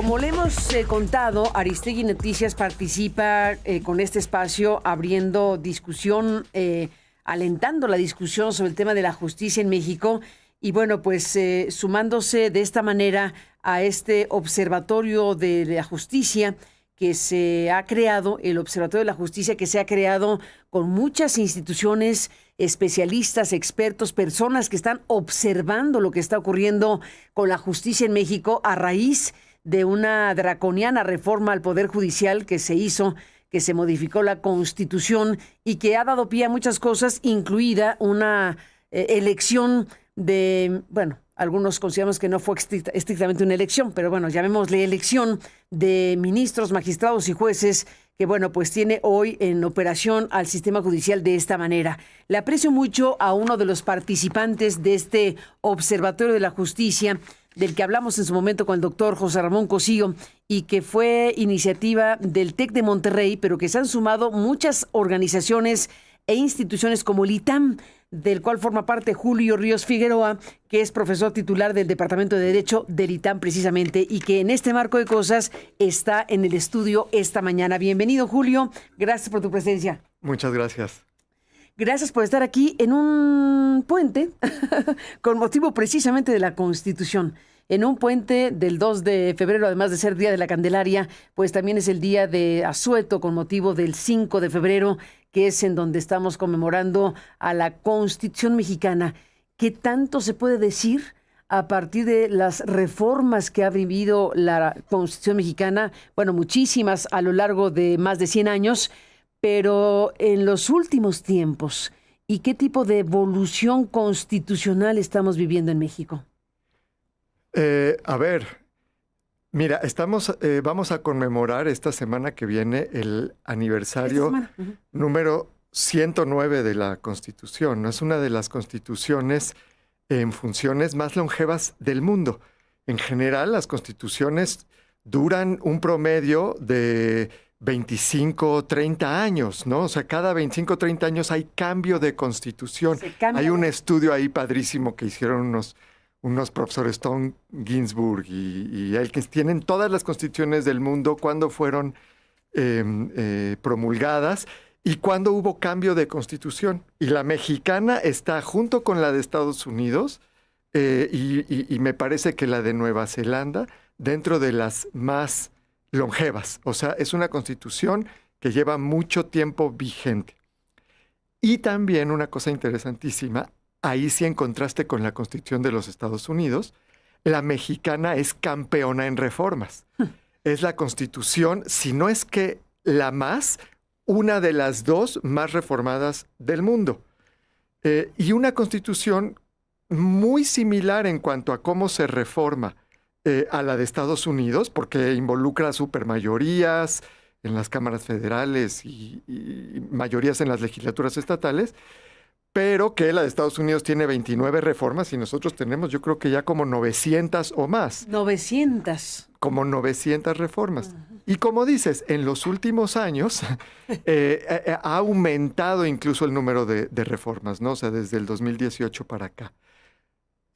Como le hemos contado, Aristegui Noticias participa con este espacio abriendo discusión, alentando la discusión sobre el tema de la justicia en México y bueno, pues sumándose de esta manera a este observatorio de la justicia que se ha creado, el Observatorio de la Justicia que se ha creado con muchas instituciones, especialistas, expertos, personas que están observando lo que está ocurriendo con la justicia en México a raíz de una draconiana reforma al Poder Judicial que se hizo, que se modificó la Constitución y que ha dado pie a muchas cosas, incluida una elección de, bueno, algunos consideramos que no fue estrictamente una elección, pero bueno, llamémosle elección de ministros, magistrados y jueces que, bueno, pues tiene hoy en operación al sistema judicial de esta manera. Le aprecio mucho a uno de los participantes de este Observatorio de la Justicia, del que hablamos en su momento con el doctor José Ramón Cosío, y que fue iniciativa del TEC de Monterrey, pero que se han sumado muchas organizaciones e instituciones como el ITAM, del cual forma parte Julio Ríos Figueroa, que es profesor titular del Departamento de Derecho del ITAM precisamente, y que en este marco de cosas está en el estudio esta mañana. Bienvenido, Julio. Gracias por tu presencia. Muchas gracias. Gracias por estar aquí en un puente con motivo precisamente de la Constitución. En un puente del 2 de febrero, además de ser Día de la Candelaria, pues también es el Día de Asueto con motivo del 5 de febrero, que es en donde estamos conmemorando a la Constitución mexicana. ¿Qué tanto se puede decir a partir de las reformas que ha vivido la Constitución mexicana? Bueno, muchísimas a lo largo de más de 100 años, pero en los últimos tiempos, ¿y qué tipo de evolución constitucional estamos viviendo en México? A ver, mira, vamos a conmemorar esta semana que viene el aniversario número 109 de la Constitución. Es una de las constituciones en funciones más longevas del mundo. En general, las constituciones duran un promedio de 25, 30 años, ¿no? O sea, cada 25, 30 años hay cambio de constitución. Hay un estudio ahí padrísimo que hicieron unos profesores, Tom Ginsburg y Elkins, tienen todas las constituciones del mundo, cuándo fueron promulgadas y cuándo hubo cambio de constitución. Y la mexicana está junto con la de Estados Unidos y me parece que la de Nueva Zelanda dentro de las más longevas. O sea, es una constitución que lleva mucho tiempo vigente. Y también una cosa interesantísima, ahí sí en contraste con la Constitución de los Estados Unidos, la mexicana es campeona en reformas. Es la Constitución, si no es que la más, una de las dos más reformadas del mundo. Y una Constitución muy similar en cuanto a cómo se reforma a la de Estados Unidos, porque involucra supermayorías en las cámaras federales y mayorías en las legislaturas estatales, pero que la de Estados Unidos tiene 29 reformas y nosotros tenemos, yo creo que ya como 900 o más. 900. Como 900 reformas. Y como dices, en los últimos años ha aumentado incluso el número de reformas, ¿no? O sea, desde el 2018 para acá.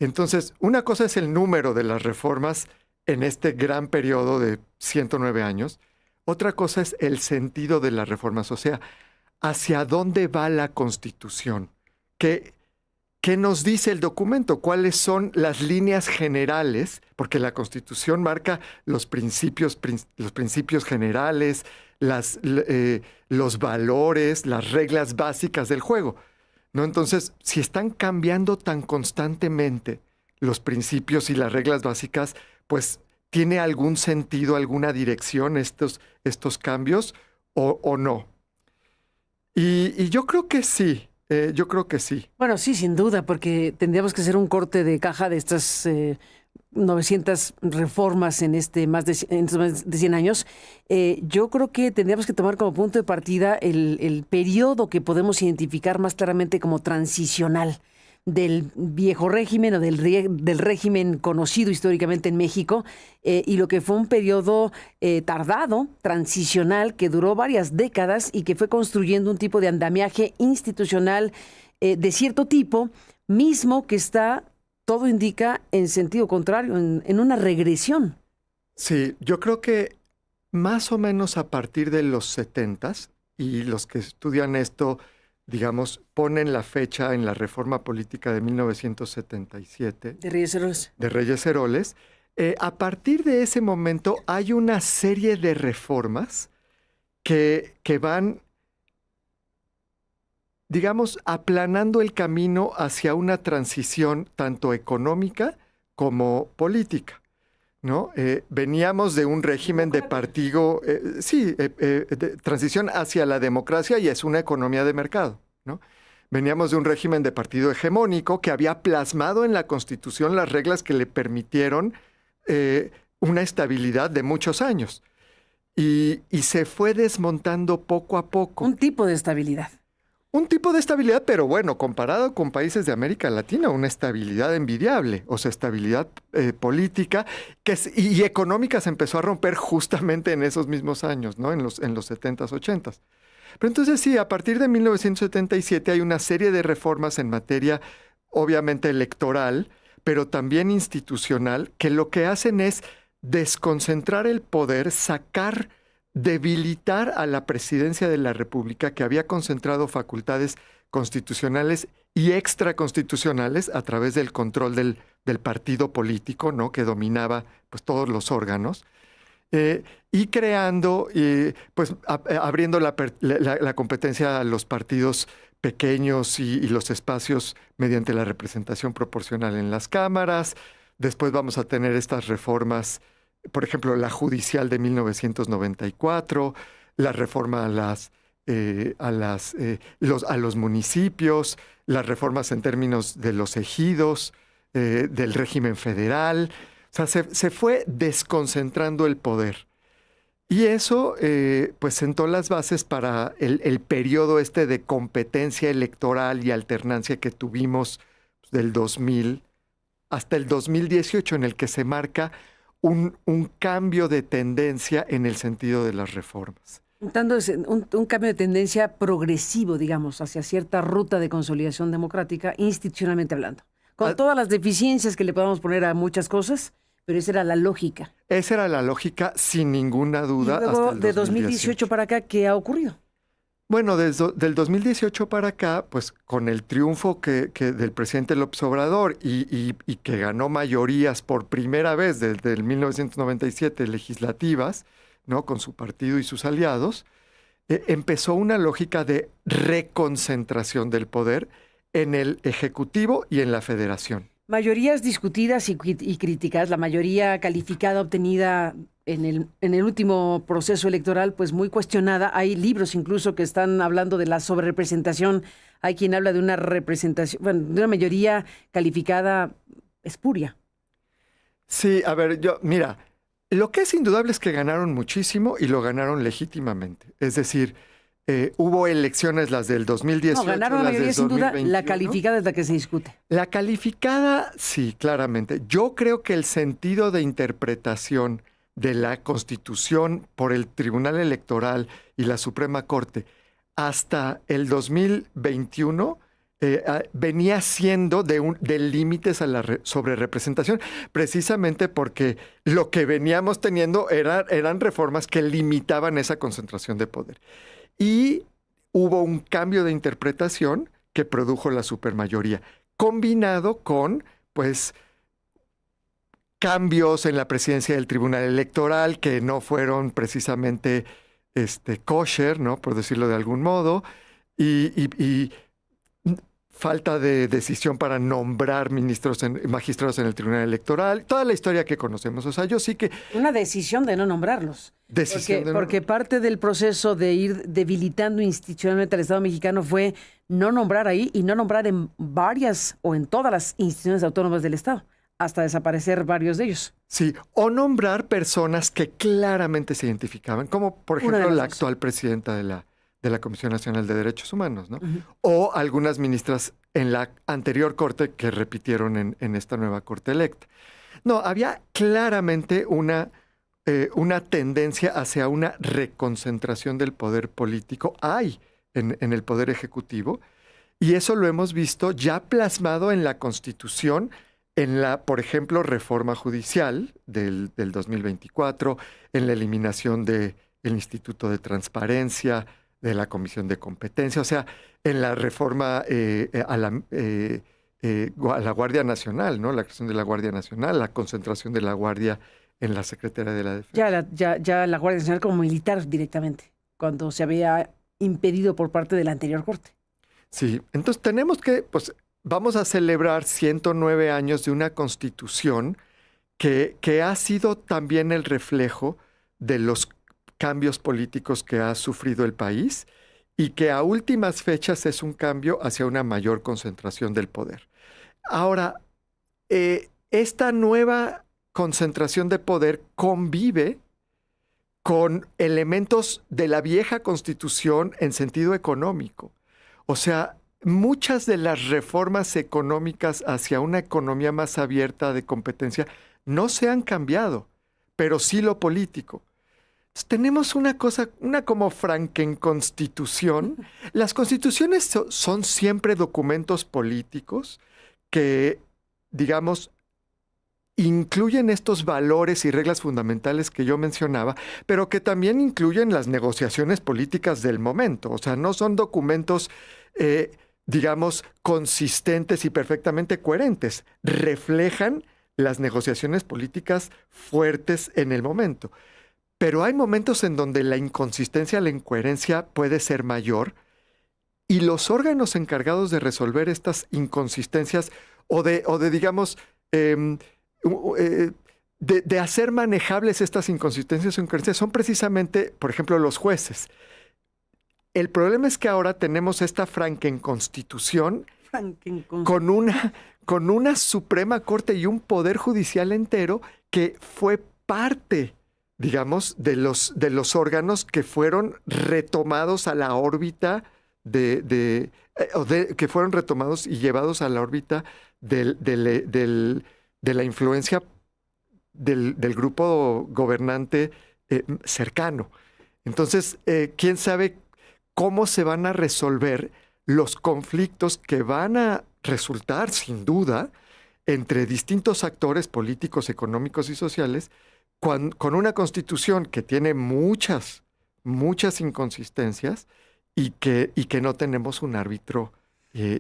Entonces, una cosa es el número de las reformas en este gran periodo de 109 años. Otra cosa es el sentido de las reformas, o sea, hacia dónde va la Constitución. ¿Qué nos dice el documento? ¿Cuáles son las líneas generales? Porque la Constitución marca los principios generales, los valores, las reglas básicas del juego, ¿no? Entonces, si están cambiando tan constantemente los principios y las reglas básicas, pues ¿tiene algún sentido, alguna dirección estos cambios o no? Y yo creo que sí. Yo creo que sí. Bueno, sí, sin duda, porque tendríamos que hacer un corte de caja de estas 900 reformas en estos más de 100 años. Yo creo que tendríamos que tomar como punto de partida el periodo que podemos identificar más claramente como transicional del viejo régimen o del régimen conocido históricamente en México y lo que fue un periodo tardado, transicional, que duró varias décadas y que fue construyendo un tipo de andamiaje institucional de cierto tipo, mismo que está, todo indica, en sentido contrario, en una regresión. Sí, yo creo que más o menos a partir de los 70s, y los que estudian esto, digamos, ponen la fecha en la reforma política de 1977 De Reyes Heroles. de Reyes Heroles, a partir de ese momento hay una serie de reformas que van, digamos, aplanando el camino hacia una transición tanto económica como política, ¿no? Veníamos de un régimen de partido, de transición hacia la democracia y es una economía de mercado, ¿no? Veníamos de un régimen de partido hegemónico que había plasmado en la Constitución las reglas que le permitieron una estabilidad de muchos años. Y se fue desmontando poco a poco. Un tipo de estabilidad. Un tipo de estabilidad, pero bueno, comparado con países de América Latina, una estabilidad envidiable, o sea, estabilidad política y económica se empezó a romper justamente en esos mismos años, ¿no? En los 70s, 80s. Pero entonces sí, a partir de 1977 hay una serie de reformas en materia, obviamente, electoral, pero también institucional, que lo que hacen es desconcentrar el poder, debilitar a la presidencia de la República, que había concentrado facultades constitucionales y extraconstitucionales a través del control del partido político, ¿no? Que dominaba pues, todos los órganos, y creando, pues abriendo la competencia a los partidos pequeños y los espacios mediante la representación proporcional en las cámaras. Después vamos a tener estas reformas, por ejemplo, la judicial de 1994, la reforma a los municipios, las reformas en términos de los ejidos, del régimen federal. O sea, se fue desconcentrando el poder. Y eso, pues, sentó las bases para el periodo este de competencia electoral y alternancia que tuvimos del 2000 hasta el 2018, en el que se marca un cambio de tendencia en el sentido de las reformas. Un cambio de tendencia progresivo, digamos, hacia cierta ruta de consolidación democrática, institucionalmente hablando. Con todas las deficiencias que le podamos poner a muchas cosas, pero esa era la lógica. Esa era la lógica, sin ninguna duda. Y luego, hasta el de 2018 para acá, ¿qué ha ocurrido? Bueno, del 2018 para acá, pues con el triunfo del presidente López Obrador y que ganó mayorías por primera vez desde el 1997 legislativas, ¿no? Con su partido y sus aliados, empezó una lógica de reconcentración del poder en el Ejecutivo y en la Federación. Mayorías discutidas y criticadas, la mayoría calificada obtenida en el último proceso electoral, pues muy cuestionada. Hay libros incluso que están hablando de la sobrerepresentación. Hay quien habla de una representación, bueno, de una mayoría calificada espuria. Sí, a ver, mira, lo que es indudable es que ganaron muchísimo y lo ganaron legítimamente. Es decir, hubo elecciones, las del 2018, no, ganaron la mayoría sin duda, la calificada es la que se discute. La calificada, sí, claramente. Yo creo que el sentido de interpretación de la Constitución por el Tribunal Electoral y la Suprema Corte hasta el 2021 venía siendo de límites a la sobrerepresentación, precisamente porque lo que veníamos teniendo eran reformas que limitaban esa concentración de poder. Y hubo un cambio de interpretación que produjo la supermayoría, combinado con, pues, cambios en la presidencia del Tribunal Electoral que no fueron precisamente kosher, ¿no? Por decirlo de algún modo, y falta de decisión para nombrar magistrados en el Tribunal Electoral, toda la historia que conocemos. O sea, yo sí que... Una decisión de no nombrarlos. Porque parte del proceso de ir debilitando institucionalmente al Estado mexicano fue no nombrar ahí y no nombrar en varias o en todas las instituciones autónomas del Estado, hasta desaparecer varios de ellos. Sí, o nombrar personas que claramente se identificaban, como por ejemplo la actual presidenta de la Comisión Nacional de Derechos Humanos, ¿no? Uh-huh. O algunas ministras en la anterior corte que repitieron en esta nueva corte electa. No, había claramente una tendencia hacia una reconcentración del poder político. Hay en el poder ejecutivo, y eso lo hemos visto ya plasmado en la Constitución en la, por ejemplo, reforma judicial del 2024, en la eliminación del Instituto de Transparencia, de la Comisión de Competencia, o sea, en la reforma a la Guardia Nacional, ¿no? La creación de la Guardia Nacional, la concentración de la Guardia en la Secretaría de la Defensa. Ya la Guardia Nacional como militar directamente, cuando se había impedido por parte de la anterior corte. Sí, entonces tenemos que, pues, vamos a celebrar 109 años de una constitución que ha sido también el reflejo de los cambios políticos que ha sufrido el país y que a últimas fechas es un cambio hacia una mayor concentración del poder. Ahora, esta nueva concentración de poder convive con elementos de la vieja constitución en sentido económico. O sea, muchas de las reformas económicas hacia una economía más abierta de competencia no se han cambiado, pero sí lo político. Entonces, tenemos una cosa, una como Frankenconstitución. Las constituciones son siempre documentos políticos que, digamos, incluyen estos valores y reglas fundamentales que yo mencionaba, pero que también incluyen las negociaciones políticas del momento. O sea, no son documentos, digamos, consistentes y perfectamente coherentes. Reflejan las negociaciones políticas fuertes en el momento. Pero hay momentos en donde la inconsistencia, la incoherencia puede ser mayor y los órganos encargados de resolver estas inconsistencias o de digamos, de hacer manejables estas inconsistencias o incoherencias son precisamente, por ejemplo, los jueces. El problema es que ahora tenemos esta Frankenconstitución con una Suprema Corte y un Poder Judicial entero que fue parte, digamos, de los órganos que fueron retomados a la órbita que fueron retomados y llevados a la órbita de la influencia del grupo gobernante cercano. Entonces, ¿quién sabe cómo se van a resolver los conflictos que van a resultar, sin duda, entre distintos actores políticos, económicos y sociales, con una constitución que tiene muchas inconsistencias y que no tenemos un árbitro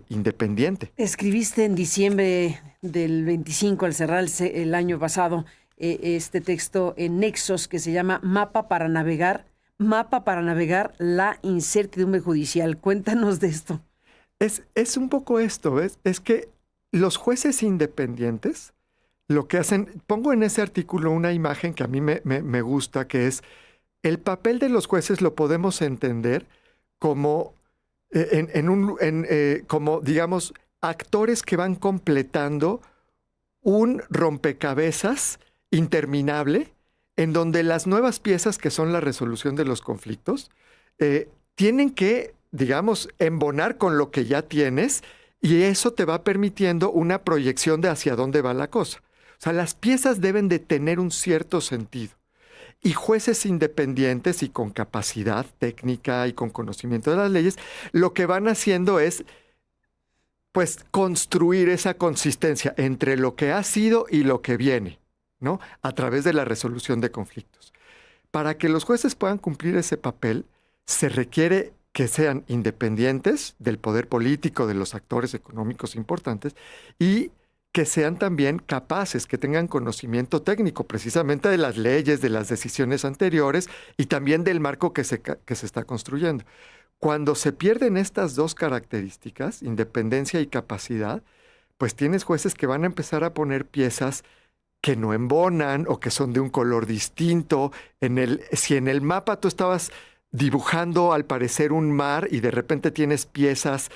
independiente? Escribiste en diciembre del 25, al cerrar el año pasado, este texto en Nexos que se llama Mapa para navegar la incertidumbre judicial. Cuéntanos de esto. Es un poco esto, ¿ves? Es que los jueces independientes lo que hacen, pongo en ese artículo una imagen que a mí me gusta, que es el papel de los jueces lo podemos entender como, como digamos, actores que van completando un rompecabezas interminable en donde las nuevas piezas, que son la resolución de los conflictos, tienen que, digamos, embonar con lo que ya tienes y eso te va permitiendo una proyección de hacia dónde va la cosa. O sea, las piezas deben de tener un cierto sentido. Y jueces independientes y con capacidad técnica y con conocimiento de las leyes, lo que van haciendo es, pues, construir esa consistencia entre lo que ha sido y lo que viene, ¿no? A través de la resolución de conflictos. Para que los jueces puedan cumplir ese papel, se requiere que sean independientes del poder político, de los actores económicos importantes, y que sean también capaces, que tengan conocimiento técnico precisamente de las leyes, de las decisiones anteriores y también del marco que se está construyendo. Cuando se pierden estas dos características, independencia y capacidad, pues tienes jueces que van a empezar a poner piezas que no embonan o que son de un color distinto. Si en el mapa tú estabas dibujando al parecer un mar y de repente tienes piezas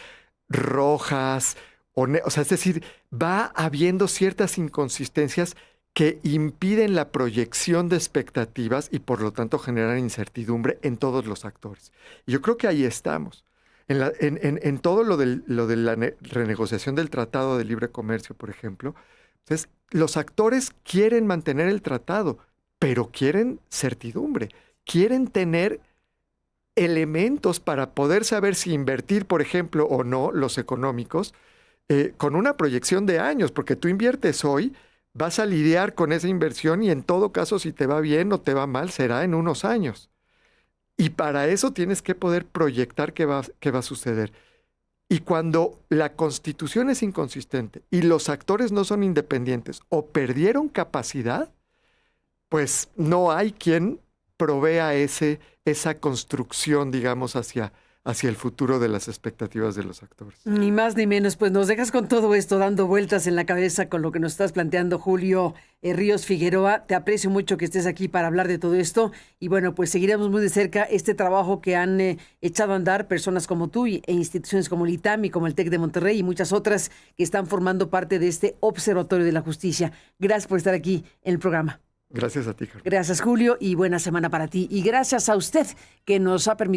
rojas, o sea, es decir, va habiendo ciertas inconsistencias que impiden la proyección de expectativas y por lo tanto generan incertidumbre en todos los actores. Y yo creo que ahí estamos. En todo lo de la renegociación del Tratado de Libre Comercio, por ejemplo, entonces, los actores quieren mantener el tratado, pero quieren certidumbre, quieren tener elementos para poder saber si invertir, por ejemplo, o no, los económicos, con una proyección de años, porque tú inviertes hoy, vas a lidiar con esa inversión y en todo caso, si te va bien o te va mal, será en unos años. Y para eso tienes que poder proyectar qué va a suceder. Y cuando la Constitución es inconsistente y los actores no son independientes o perdieron capacidad, pues no hay quien provea esa construcción, digamos, hacia el futuro de las expectativas de los actores. Ni más ni menos, pues nos dejas con todo esto dando vueltas en la cabeza con lo que nos estás planteando, Julio Ríos Figueroa. Te aprecio mucho que estés aquí para hablar de todo esto y bueno, pues seguiremos muy de cerca este trabajo que han echado a andar personas como tú e instituciones como el ITAM y como el TEC de Monterrey y muchas otras que están formando parte de este Observatorio de la Justicia. Gracias por estar aquí en el programa. Gracias a ti, Carmen. Gracias, Julio, y buena semana para ti. Y gracias a usted que nos ha permitido